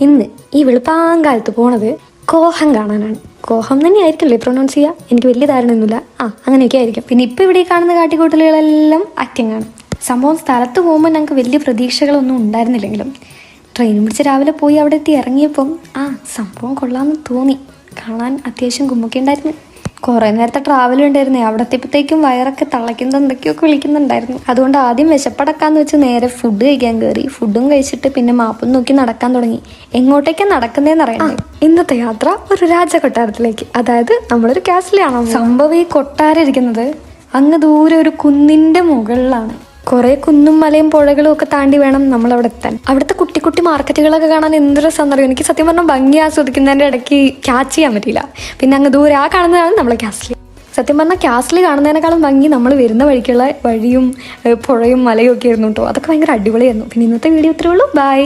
ഇന്ന് ഈ വെളുപ്പാങ്കാലത്ത് പോണത് കോഹം കാണാനാണ്. കോഹം തന്നെ ആയിരിക്കില്ലേ പ്രൊനൗൺസ് ചെയ്യുക, എനിക്ക് വലിയ ധാരണയൊന്നുമില്ല. അങ്ങനെയൊക്കെ ആയിരിക്കും. പിന്നെ ഇപ്പം ഇവിടെ കാണുന്ന കാട്ടിക്കൂട്ടലുകളെല്ലാം ആക്ടിങ് ആണ്. സംഭവം സ്ഥലത്ത് പോകുമ്പോൾ ഞങ്ങൾക്ക് വലിയ പ്രതീക്ഷകളൊന്നും ഉണ്ടായിരുന്നില്ലെങ്കിലും ട്രെയിൻ പിടിച്ച് രാവിലെ പോയി അവിടെ എത്തി ഇറങ്ങിയപ്പം സംഭവം കൊള്ളാമെന്ന് തോന്നി. കാണാൻ അത്യാവശ്യം കുമ്മൊക്കെ ഉണ്ടായിരുന്നു. കുറേ നേരത്തെ ട്രാവൽ ഉണ്ടായിരുന്നേ. അവിടെ എത്തിയപ്പോഴത്തേക്കും വയറൊക്കെ തിളയ്ക്കുന്നത് എന്തൊക്കെയൊക്കെ വിളിക്കുന്നുണ്ടായിരുന്നു. അതുകൊണ്ട് ആദ്യം വിശപ്പടക്കാന്ന് വെച്ച് നേരെ ഫുഡ് കഴിക്കാൻ കയറി. ഫുഡും കഴിച്ചിട്ട് പിന്നെ മാപ്പും നോക്കി നടക്കാൻ തുടങ്ങി. എങ്ങോട്ടേക്കാണ് നടക്കുന്നതെന്ന് അറിയണ്ടേ. ഇന്നത്തെ യാത്ര ഒരു രാജകൊട്ടാരത്തിലേക്ക്, അതായത് നമ്മളൊരു കാസിലാണ്. സംഭവം ഈ കൊട്ടാരം ഇരിക്കുന്നത് അങ്ങ് ദൂരെ ഒരു കുന്നിന്റെ മുകളിലാണ്. കുറെ കുന്നും മലയും പുഴകളും ഒക്കെ താണ്ടി വേണം നമ്മൾ അവിടെ എത്താൻ. അവിടുത്തെ കുട്ടി കുട്ടി മാർക്കറ്റുകളൊക്കെ കാണാൻ എന്ത് രസമെന്നറിയും. എനിക്ക് സത്യം പറഞ്ഞാൽ ഭംഗി ആസ്വദിക്കുന്നതിൻ്റെ ഇടയ്ക്ക് ക്യാച്ച് ചെയ്യാൻ പറ്റിയില്ല. പിന്നെ അങ്ങ് ദൂരെ കാണുന്നതാണ് നമ്മളെ കാസിൽ. സത്യം പറഞ്ഞാൽ കാസിൽ കാണുന്നതിനേക്കാളും ഭംഗി നമ്മൾ വരുന്ന വഴിക്കുള്ള വഴിയും പുഴയും മലയും ഒക്കെ ആയിരുന്നു കേട്ടോ. അതൊക്കെ ഭയങ്കര അടിപൊളിയായിരുന്നു. പിന്നെ ഇന്നത്തെ വീഡിയോ ഇത്രയേ ഉള്ളൂ. ബൈ.